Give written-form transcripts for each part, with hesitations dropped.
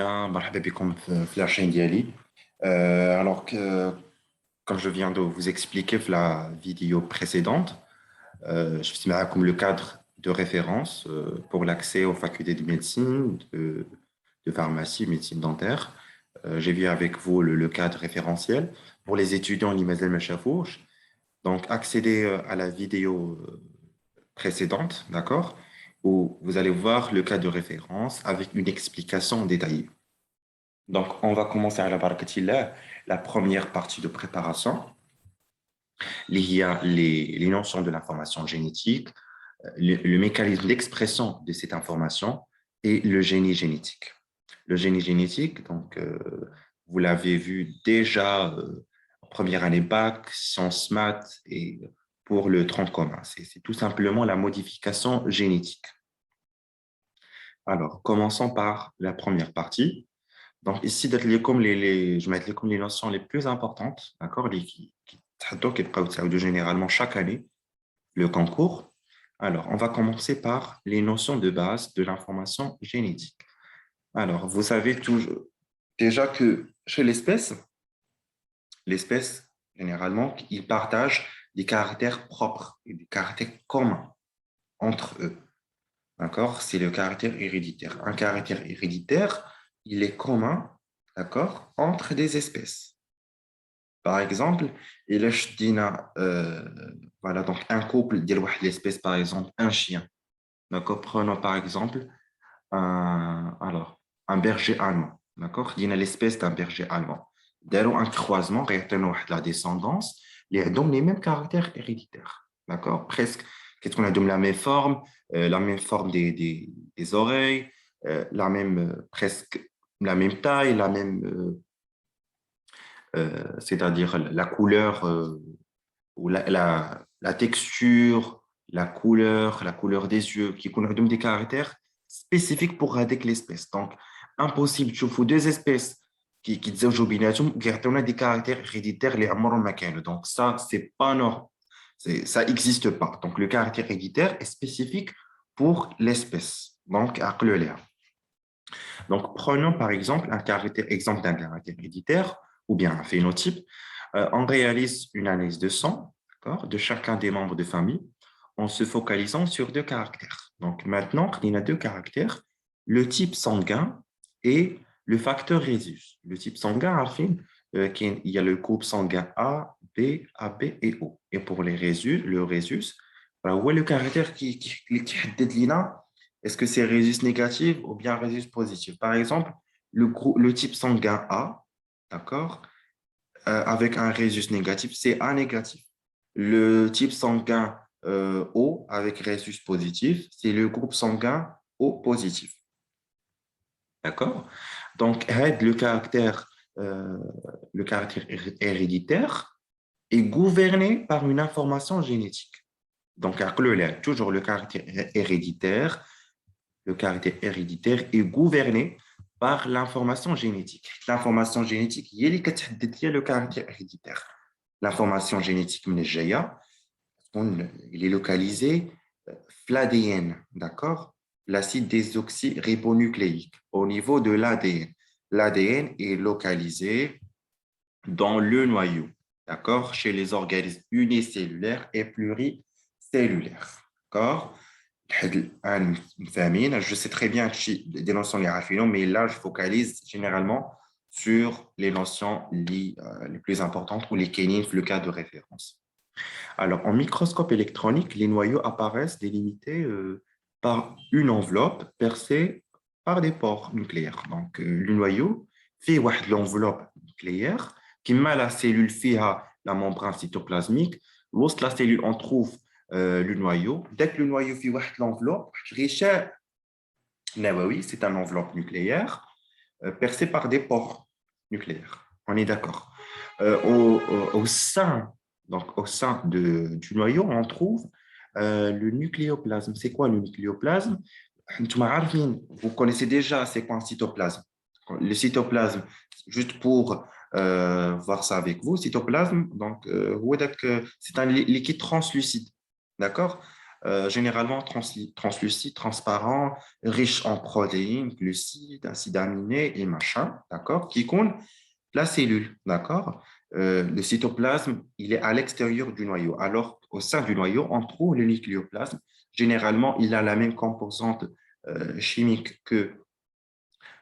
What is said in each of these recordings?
مرحبا بكم في la chaîne ديالي. Alors que, comme je viens de vous expliquer dans la vidéo précédente, je suis comme le cadre de référence pour l'accès aux facultés de médecine, de pharmacie, médecine dentaire. J'ai vu avec vous le cadre référentiel pour les étudiants Limazel Mechafouch. Donc, accédez à la vidéo précédente, d'accord, où vous allez voir le cadre de référence avec une explication détaillée. Donc, on va commencer à la barakatillah, la première partie de préparation. Il y a les notions de l'information génétique, le mécanisme d'expression de cette information et le génie génétique. Le génie génétique, donc, vous l'avez vu déjà en première année bac, sciences maths et pour le tronc commun. C'est tout simplement la modification génétique. Alors, commençons par la première partie. Donc, ici, je mets comme les notions les plus importantes, d'accord, qui sont généralement chaque année, le concours. Alors, on va commencer par les notions de base de l'information génétique. Alors, vous savez toujours, déjà que chez l'espèce, généralement, ils partagent des caractères propres et des caractères communs entre eux. D'accord? C'est le caractère héréditaire. Un caractère héréditaire, il est commun, d'accord, entre des espèces. Par exemple, il voilà, donc un couple de l'espèce, par exemple, un chien. D'accord? Prenons par exemple un berger allemand. D'accord? Il y a l'espèce d'un berger allemand. D'ailleurs, un croisement, la descendance, ils ont les mêmes caractères héréditaires. D'accord? Presque, qu'est-ce qu'on a de la même forme des oreilles, presque la même taille, c'est-à-dire la couleur ou la texture, la couleur des yeux, qui ont des caractères spécifiques pour avec l'espèce. Donc, impossible, tu fais deux espèces qui ont des caractères héréditaires, les amoromacanes. Donc, ça, c'est pas normal. Ça n'existe pas. Donc, le caractère héréditaire est spécifique pour l'espèce. Donc, à le donc, prenons par exemple exemple d'un caractère héréditaire ou bien un phénotype. On réalise une analyse de sang, d'accord, de chacun des membres de famille en se focalisant sur deux caractères. Donc, maintenant, il y a deux caractères, le type sanguin et le facteur rhésus. Le type sanguin, Arfin, il y a le groupe sanguin A, B, AB et O. Et pour les rhésus, le rhésus, où est le caractère qui détermine est-ce que c'est rhésus négatif ou bien rhésus positif? Par exemple, le type sanguin A, d'accord, avec un rhésus négatif, c'est A négatif. Le type sanguin O avec rhésus positif, c'est le groupe sanguin O positif. D'accord? Donc, euh, le caractère héréditaire est gouverné par une information génétique. Donc, toujours le caractère héréditaire est gouverné par l'information génétique. L'information génétique, il y a le caractère héréditaire. L'information génétique, il est localisé l'ADN, d'accord? L'acide désoxyribonucléique au niveau de l'ADN. L'ADN est localisé dans le noyau, d'accord? Chez les organismes unicellulaires et pluricellulaires, d'accord? Je sais très bien que des notions les raffinons, mais là, je focalise généralement sur les notions les plus importantes ou les kénines, le cas de référence. Alors, en microscope électronique, les noyaux apparaissent délimités par une enveloppe percée par des pores nucléaires. Donc, le noyau fait l'enveloppe nucléaire qui met la cellule fiha la membrane cytoplasmique. Lorsque la cellule en trouve le noyau, dès que le noyau fait l'enveloppe, oui, c'est une enveloppe nucléaire percée par des pores nucléaires. On est d'accord. Au sein du noyau, on trouve le nucléoplasme. C'est quoi le nucléoplasme? Vous connaissez déjà c'est quoi un cytoplasme. Le cytoplasme, juste pour voir ça avec vous, cytoplasme, donc, c'est un liquide translucide. D'accord? généralement translucide, transparent, riche en protéines, glucides, acides aminés et machin, d'accord, qui compte la cellule, d'accord. Le cytoplasme, il est à l'extérieur du noyau. Alors, au sein du noyau, on trouve le nucléoplasme. Généralement, il a la même composante chimique que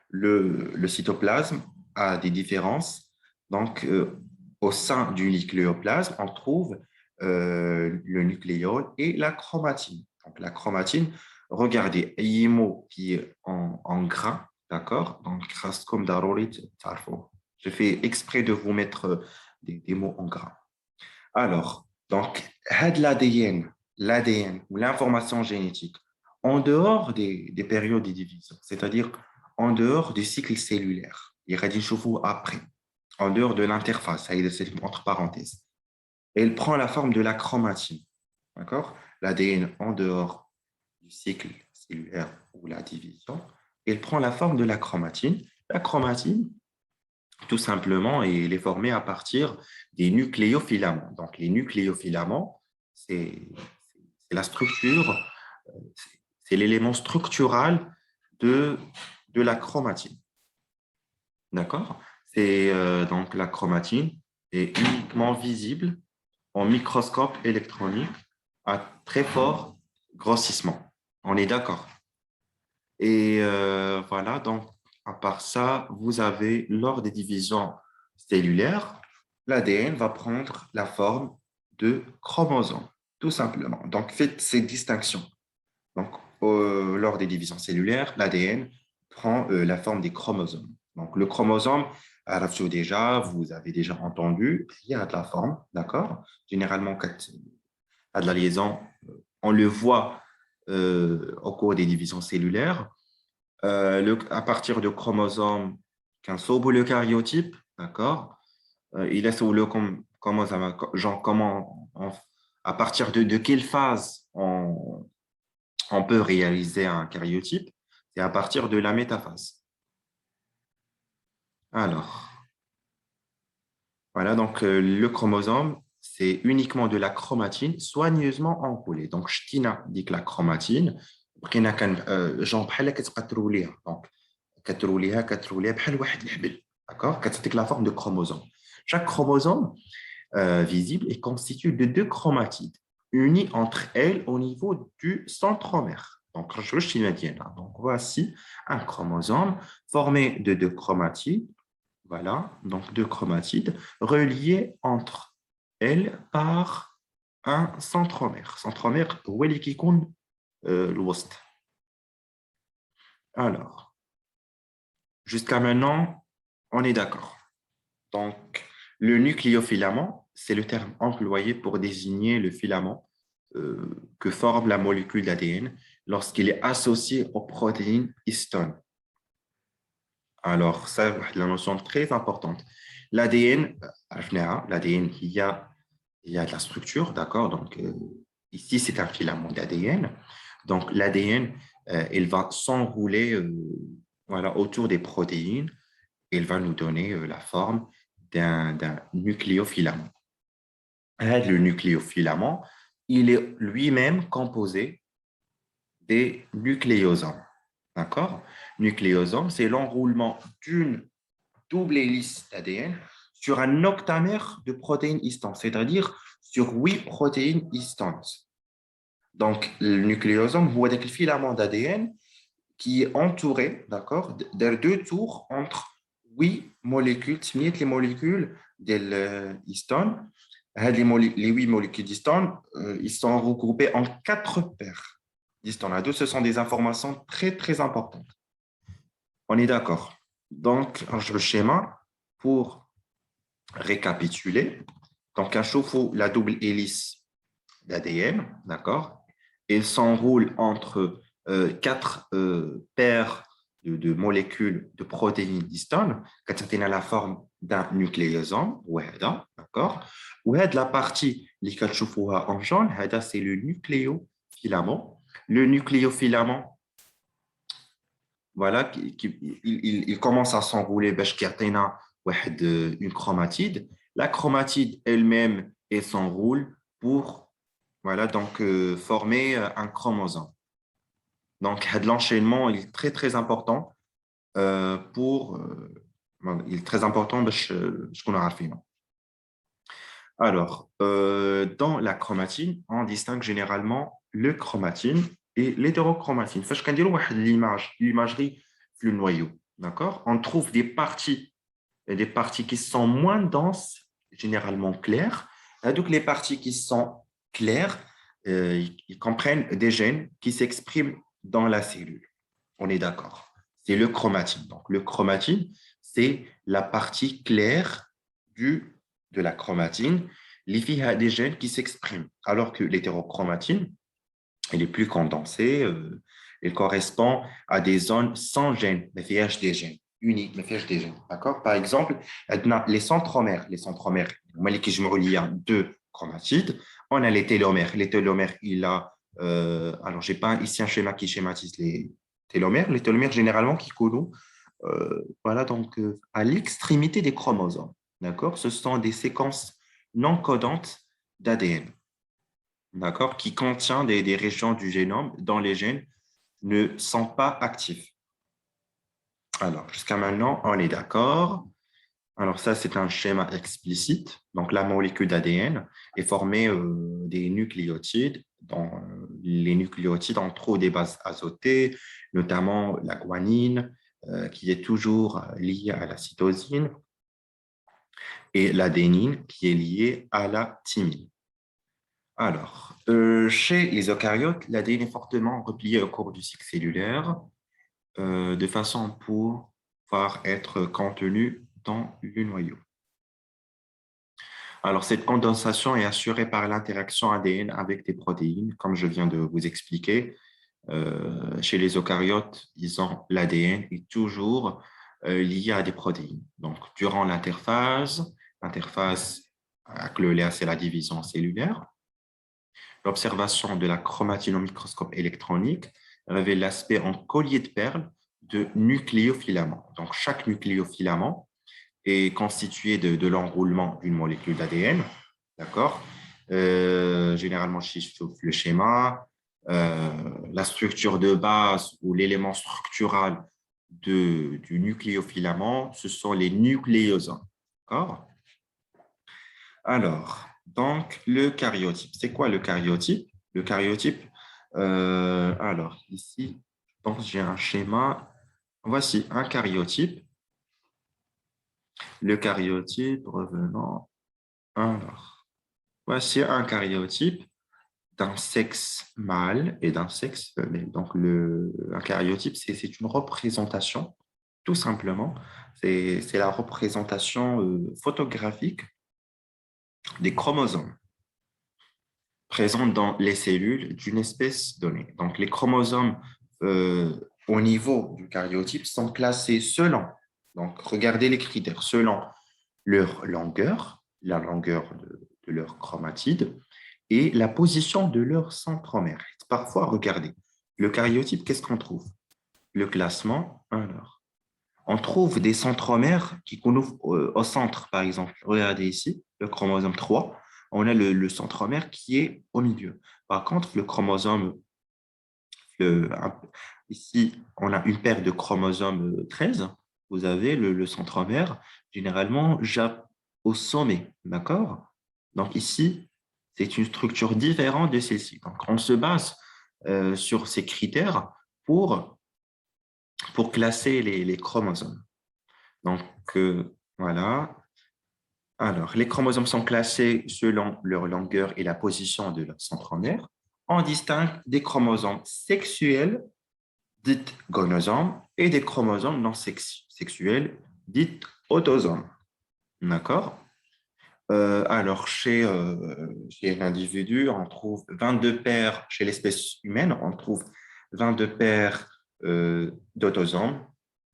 le cytoplasme, a des différences. Donc, au sein du nucléoplasme, on trouve le nucléole et la chromatine. Donc, la chromatine, regardez, IMO qui est en gras, d'accord? Donc, comme darorit, je fais exprès de vous mettre des mots en gras. Alors, donc, l'ADN ou l'information génétique, en dehors des périodes de division, c'est-à-dire en dehors du cycle cellulaire, il y a des chevaux après, en dehors de l'interface, c'est entre parenthèses, elle prend la forme de la chromatine, d'accord? L'ADN en dehors du cycle cellulaire ou la division, elle prend la forme de la chromatine. La chromatine, tout simplement, il est formé à partir des nucléofilaments. Donc, les nucléofilaments, c'est la structure, c'est l'élément structural de, de la chromatine. D'accord? C'est donc la chromatine est uniquement visible en microscope électronique à très fort grossissement. On est d'accord? Et voilà, donc à part ça, vous avez lors des divisions cellulaires, l'ADN va prendre la forme de chromosomes, tout simplement. Donc faites ces distinctions. Donc lors des divisions cellulaires, l'ADN prend la forme des chromosomes. Donc le chromosome, Arafio déjà, vous avez déjà entendu, il y a de la forme, d'accord? Généralement, quand il y a de la liaison, on le voit au cours des divisions cellulaires à partir de chromosomes qu'un eukaryotype, d'accord? Il est sous le comment ça va, genre à partir de quelle phase on peut réaliser un karyotype? C'est à partir de la métaphase. Alors, voilà, donc le chromosome, c'est uniquement de la chromatine soigneusement enroulée. Donc, Shtina dit que la chromatine, genre بحال كتبقى ليها. Donc, كتروليها بحال واحد الحبل. D'accord? كتعطيك la forme de chromosome. Chaque chromosome visible est constitué de deux chromatides unies entre elles au niveau du centromère. Donc, donc voici un chromosome formé de deux chromatides. Voilà, donc deux chromatides reliées entre elles par un centromère. Centromère, où est-ce qu'il compte l'ouest? Alors, jusqu'à maintenant, on est d'accord. Donc, le nucléofilament, c'est le terme employé pour désigner le filament que forme la molécule d'ADN lorsqu'il est associé aux protéines histone. Alors, ça, c'est la notion très importante. L'ADN, l'ADN, il y a de la structure, d'accord? Donc, ici, c'est un filament d'ADN. Donc, l'ADN, il va s'enrouler voilà, autour des protéines. Il va nous donner la forme d'un nucléofilament. Le nucléofilament, il est lui-même composé des nucléosomes. D'accord? Nucléosome, c'est l'enroulement d'une double hélice d'ADN sur un octamère de protéines histantes, c'est-à-dire sur 8 protéines histantes. Donc, le nucléosome, vous voyez le filament d'ADN qui est entouré, d'accord, de deux tours entre 8 molécules, les molécules de l'histone. Les 8 molécules d'histone, ils sont regroupés en 4 paires d'histone. À deux, ce sont des informations très, très importantes. On est d'accord. Donc, le schéma, pour récapituler, donc un chauffe-eau, la double hélice d'ADN, d'accord, il s'enroule entre 4 paires de molécules de protéines d'histone, qui a la forme d'un nucléosome, d'accord, ou la partie qui كتشوفوها en jaune, c'est le nucléofilament. Le nucléofilament, voilà, il commence à s'enrouler باش كيعطينا une chromatide. La chromatide elle-même, elle s'enroule pour voilà, donc former un chromosome. Donc, l'enchaînement est très, très important pour... il est très important باش نكونوا عارفينه. Alors, dans la chromatine, on distingue généralement le chromatine et l'hétérochromatine. فاش كنديروا واحد l'imagerie le noyau, d'accord? On trouve des parties qui sont moins denses, généralement claires. Donc, les parties qui sont claires, ils comprennent des gènes qui s'expriment dans la cellule. On est d'accord. C'est le chromatine. Donc, le chromatine, c'est la partie claire de la chromatine. L'IFI a des gènes qui s'expriment, alors que l'hétérochromatine, elle est plus condensée. Elle correspond à des zones sans gènes, mais fiches des gènes, uniques, mais fiches des gènes. D'accord? Par exemple, les centromères. Les centromères, il y a deux chromatides. On a les télomères. Les télomères, il a. Alors, je n'ai pas ici un schéma qui schématise les télomères. Les télomères, généralement, qui collent voilà, donc, à l'extrémité des chromosomes. D'accord? Ce sont des séquences non codantes d'ADN, d'accord, qui contient des régions du génome dont les gènes ne sont pas actifs. Alors, jusqu'à maintenant, on est d'accord. Alors, ça, c'est un schéma explicite. Donc, la molécule d'ADN est formée des nucléotides. Dans les nucléotides, on trouve des bases azotées, notamment la guanine, qui est toujours liée à la cytosine, et l'adénine, qui est liée à la thymine. Alors, chez les eucaryotes, l'ADN est fortement replié au cours du cycle cellulaire de façon pour pouvoir être contenu dans le noyau. Alors, cette condensation est assurée par l'interaction ADN avec des protéines, comme je viens de vous expliquer. Chez les eucaryotes, ils ont l'ADN est toujours lié à des protéines. Donc, durant l'interphase avec c'est la division cellulaire. L'observation de la chromatine au microscope électronique révèle l'aspect en collier de perles de nucléofilaments. Donc, chaque nucléofilament est constitué de l'enroulement d'une molécule d'ADN, d'accord? Généralement, je trouve le schéma, la structure de base ou l'élément structural du nucléofilament, ce sont les nucléosomes, d'accord? Alors, donc, le karyotype. C'est quoi le karyotype? Le karyotype, alors, ici, je pense que j'ai un schéma. Voici un karyotype. Le karyotype, revenons. Alors, voici un karyotype d'un sexe mâle et d'un sexe femelle. Donc, un karyotype, c'est une représentation, tout simplement. C'est la représentation photographique des chromosomes présentes dans les cellules d'une espèce donnée. Donc, les chromosomes au niveau du karyotype sont classés selon, donc regardez les critères, selon leur longueur, la longueur de leur chromatide et la position de leur centromère. Parfois, regardez, le karyotype, qu'est-ce qu'on trouve? Le classement, alors, on trouve des centromères qui conouvrent au centre, par exemple. Regardez ici, le chromosome 3, on a le centromère qui est au milieu. Par contre, le chromosome, le- ici, on a une paire de chromosomes 13, vous avez le centromère, généralement, au sommet, d'accord? Donc ici, c'est une structure différente de celle-ci. Donc, on se base sur ces critères pour classer les chromosomes. Donc, voilà. Alors, les chromosomes sont classés selon leur longueur et la position de leur centromère. On distingue des chromosomes sexuels, dits gonosomes, et des chromosomes non sexuels, dits autosomes. D'accord? Alors, chez l'individu, on trouve 22 paires, chez l'espèce humaine, on trouve 22 paires d'autosomes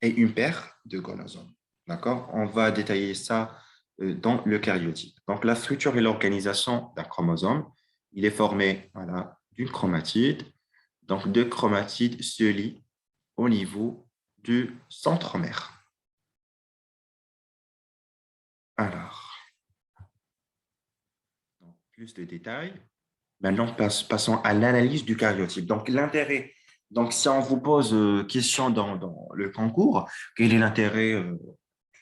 et une paire de gonosomes. D'accord? On va détailler ça dans le karyotype. Donc, la structure et l'organisation d'un chromosome, il est formé voilà, d'une chromatide. Donc, deux chromatides se lient au niveau du centromère. Alors, plus de détails. Maintenant, passons à l'analyse du karyotype. Donc, l'intérêt. Donc, si on vous pose question dans le concours, quel est l'intérêt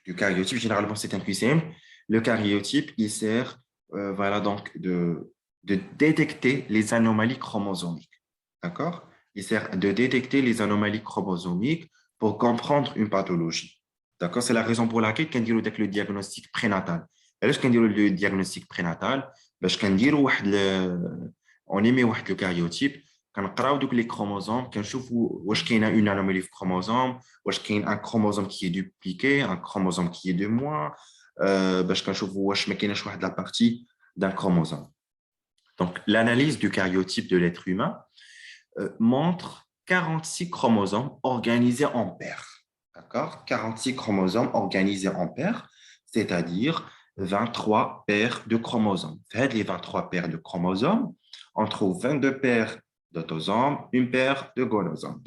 du karyotype? Généralement, c'est un QCM. Le karyotype, il sert voilà, donc de détecter les anomalies chromosomiques. D'accord? Il sert de détecter les anomalies chromosomiques pour comprendre une pathologie. D'accord? C'est la raison pour laquelle on dit le diagnostic prénatal. Et là, je dire le diagnostic prénatal, باش كنديروا واحد on émet واحد le karyotype, كنقراو دوك les chromosomes, كنشوفوا واش كاينه une anomalie في chromosome, واش كاين un chromosome qui est dupliqué, un chromosome qui est de moins, باش كنشوفوا واش ما كايناش واحد la partie d'un chromosome. Donc, l'analyse du karyotype de l'être humain montre 46 chromosomes organisés en paires. D'accord? 46 chromosomes organisés en paires, c'est-à-dire 23 paires de chromosomes. Faites les 23 paires de chromosomes, on trouve 22 paires d'autosomes, une paire de gonosomes.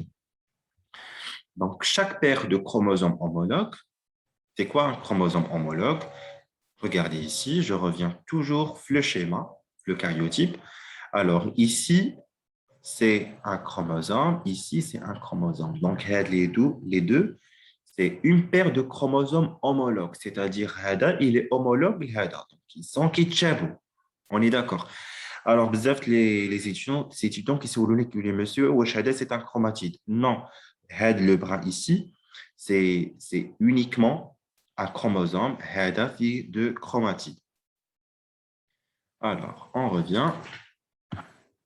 Donc, chaque paire de chromosomes homologues, c'est quoi un chromosome homologue? Regardez ici, je reviens toujours le schéma, le karyotype. Alors, ici, c'est un chromosome, ici, c'est un chromosome. Donc, les deux, c'est une paire de chromosomes homologues, c'est-à-dire il est homologue, donc ils sont kitchabou. On est d'accord. Alors, bzaf, les étudiants qui se voulaient que les messieurs, wesh, c'est un chromatide. Non, le bras ici, c'est uniquement un chromosome, de chromatide. Alors, on revient.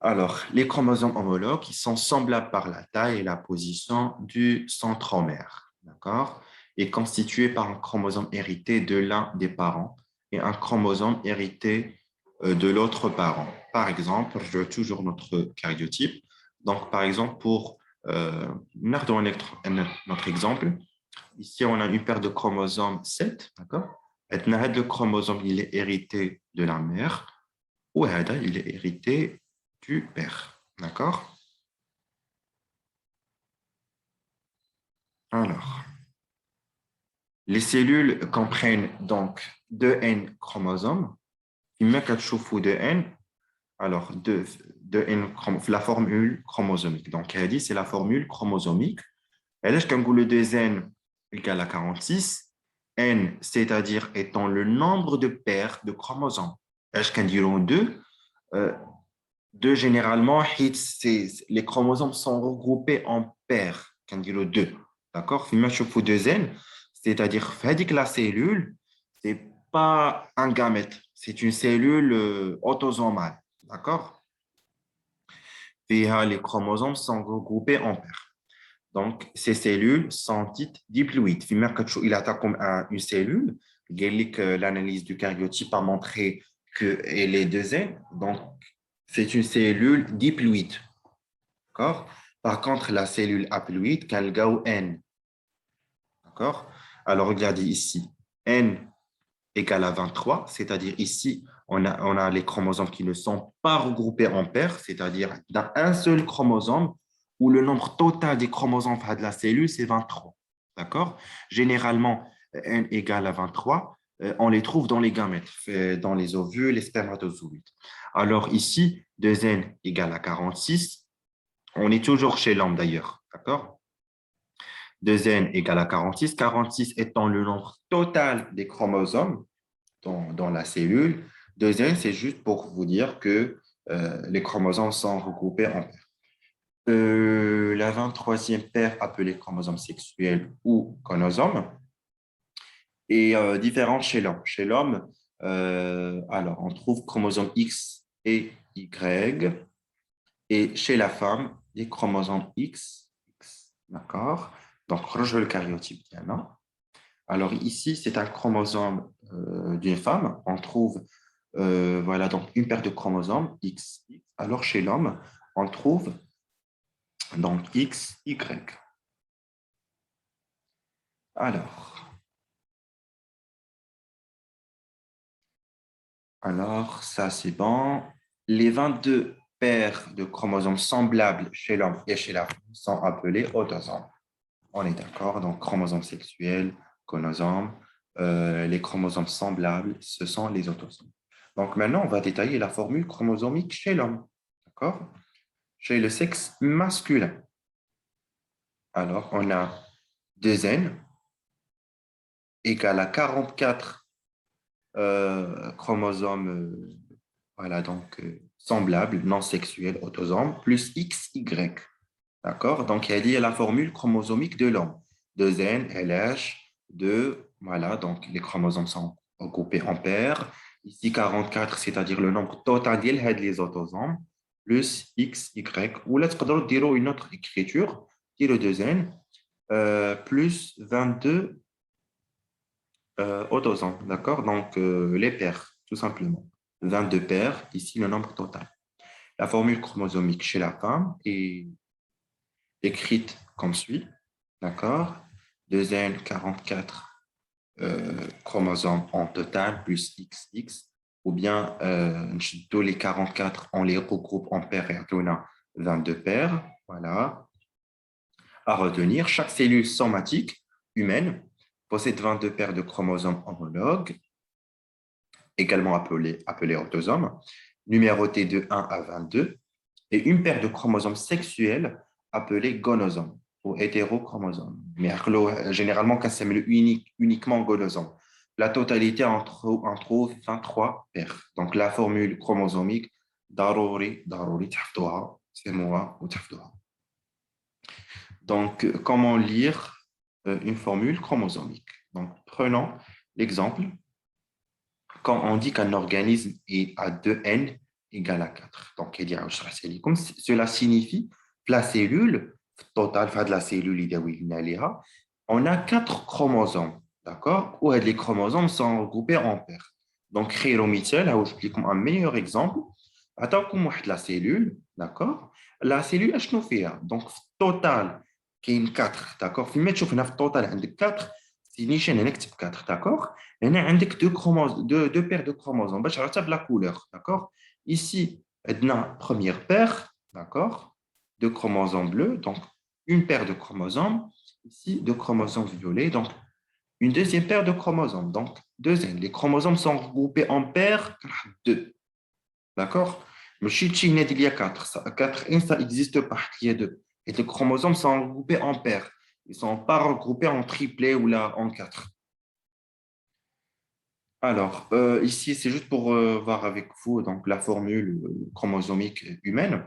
Alors, les chromosomes homologues, ils sont semblables par la taille et la position du centromère, d'accord? Et constitués par un chromosome hérité de l'un des parents et un chromosome hérité de l'autre parent. Par exemple, je veux toujours notre karyotype. Donc, par exemple, pour notre exemple, ici, on a une paire de chromosomes 7, d'accord? Et le chromosome, il est hérité de la mère, ou il est hérité du père. D'accord? Alors, les cellules comprennent donc 2N chromosomes. Il y de N, alors 2N, la formule chromosomique. Donc, elle dit c'est la formule chromosomique. Et là, je peux le 2N égale à 46. N, c'est-à-dire étant le nombre de paires de chromosomes. Et je peux dire 2. Deux, généralement, les chromosomes sont regroupés en paires, qu'on dit le 2. D'accord? Il deux N, c'est-à-dire que la cellule, ce n'est pas un gamète, c'est une cellule autosomale. D'accord? Et les chromosomes sont regroupés en paires. Donc, ces cellules sont dites diploïdes. Il attaque comme une cellule. L'analyse du karyotype a montré qu'elle est deux N. Donc, c'est une cellule diploïde. D'accord? Par contre, la cellule haploïde, qu'elle N. D'accord? Alors, regardez ici. N égale à 23, c'est-à-dire ici, on a les chromosomes qui ne sont pas regroupés en paires, c'est-à-dire dans un seul chromosome où le nombre total des chromosomes de la cellule, c'est 23. D'accord? Généralement, N égale à 23, on les trouve dans les gamètes, dans les ovules, les spermatozoïdes. Alors ici, 2N égale à 46. On est toujours chez l'homme d'ailleurs. D'accord? 2N égale à 46. 46 étant le nombre total des chromosomes dans la cellule. 2N, c'est juste pour vous dire que les chromosomes sont regroupés en paires. La 23e paire appelée chromosome sexuel ou gonosome est différente chez l'homme. Chez l'homme, alors on trouve chromosome X et Y, et chez la femme, les chromosomes X, d'accord? Donc, je le karyotype maintenant. Alors ici, c'est un chromosome d'une femme. On trouve voilà, donc une paire de chromosomes X. Alors chez l'homme, on trouve donc X, Y. Alors ça c'est bon. Les 22 paires de chromosomes semblables chez l'homme et chez la femme sont appelés autosomes. On est d'accord, donc chromosomes sexuels, gonosomes, les chromosomes semblables, ce sont les autosomes. Donc maintenant, on va détailler la formule chromosomique chez l'homme. d'accord? Chez le sexe masculin. Alors, on a 2N égale à 44 chromosomes voilà, donc, semblables, non sexuels, autosomes, plus XY. D'accord? Donc, il y a la formule chromosomique de l'homme. 2N, LH, 2, voilà, donc les chromosomes sont regroupés en paires. Ici, 44, c'est-à-dire le nombre total des autosomes, plus XY. Ou là, tu peux dire une autre écriture, qui est le 2N, plus 22 autosomes, d'accord? Donc, les paires, tout simplement. 22 paires, ici le nombre total. La formule chromosomique chez la femme est écrite comme suit, d'accord? 2N, 44 chromosomes en total, plus XX, ou bien tous les 44, on les regroupe en paires et on a 22 paires, voilà. À retenir, chaque cellule somatique humaine possède 22 paires de chromosomes homologues, également appelés autosomes, numérotés de 1 à 22, et une paire de chromosomes sexuels appelés gonosomes ou hétérochromosomes. Mais généralement, quand c'est uniquement gonosomes. La totalité en trouve 23 paires. Donc, la formule chromosomique, daruri, daruri, تحفظوها, c'est moi ou تحفظوها. Donc, comment lire une formule chromosomique? Donc, prenons l'exemple quand on dit qu'un organisme est à 2N égale à 4. Donc, cela signifie que la cellule totale, de la cellule, on a 4 chromosomes, d'accord? Où les chromosomes sont regroupés en paires. Donc, je un meilleur exemple. Attends, la cellule, d'accord? La cellule, je fait. Donc, total, qui est 4, d'accord? Si tu fais total, 4, c'est niche, 4, d'accord? Il y a deux paires de chromosomes. Je vais la couleur, d'accord? Ici, on a première paire, d'accord? De chromosomes bleus, donc une paire de chromosomes. Ici, de chromosomes violets, donc une deuxième paire de chromosomes. Donc, deuxième. Les chromosomes sont regroupés en paires, deux, d'accord? Le chichi, il y a quatre. Quatre, ça n'existe pas, il y a deux. Et les chromosomes sont regroupés en paires. Ils ne sont pas regroupés en triplet ou là en quatre. Alors, ici, c'est juste pour voir avec vous donc, la formule chromosomique humaine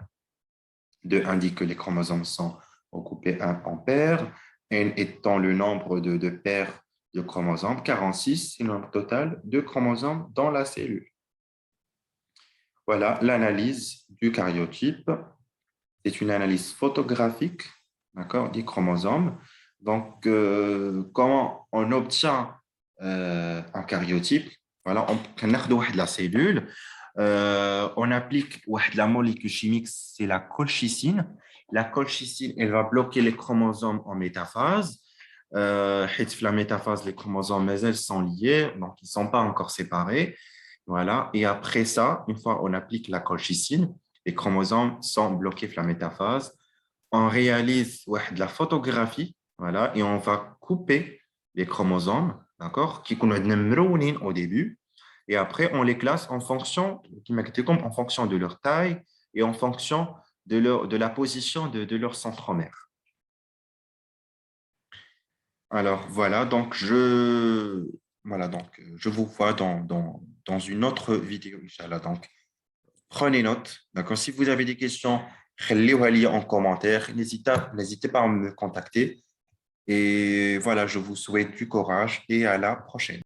indique que les chromosomes sont regroupés en paires, n étant le nombre de paires de chromosomes, 46, c'est le nombre total de chromosomes dans la cellule. Voilà l'analyse du karyotype. C'est une analyse photographique, d'accord, des chromosomes. Donc, comment on obtient un karyotype? Voilà, on regarde la cellule, on applique la molécule chimique, c'est la colchicine. La colchicine, elle va bloquer les chromosomes en métaphase. La métaphase, les chromosomes, mais elles sont liés, donc ils ne sont pas encore séparés. Voilà. Et après ça, une fois on applique la colchicine, les chromosomes sont bloqués dans la métaphase. On réalise de la photographie, voilà, et on va couper les chromosomes, d'accord, qui sont au début, et après on les classe en fonction de leur taille et en fonction de la position de leur centromère. Alors voilà, donc je vous vois dans une autre vidéo, Inch'Allah. Donc, prenez note, d'accord? Si vous avez des questions, خليوها en commentaire. N'hésitez pas à me contacter. Et voilà, je vous souhaite du courage et à la prochaine.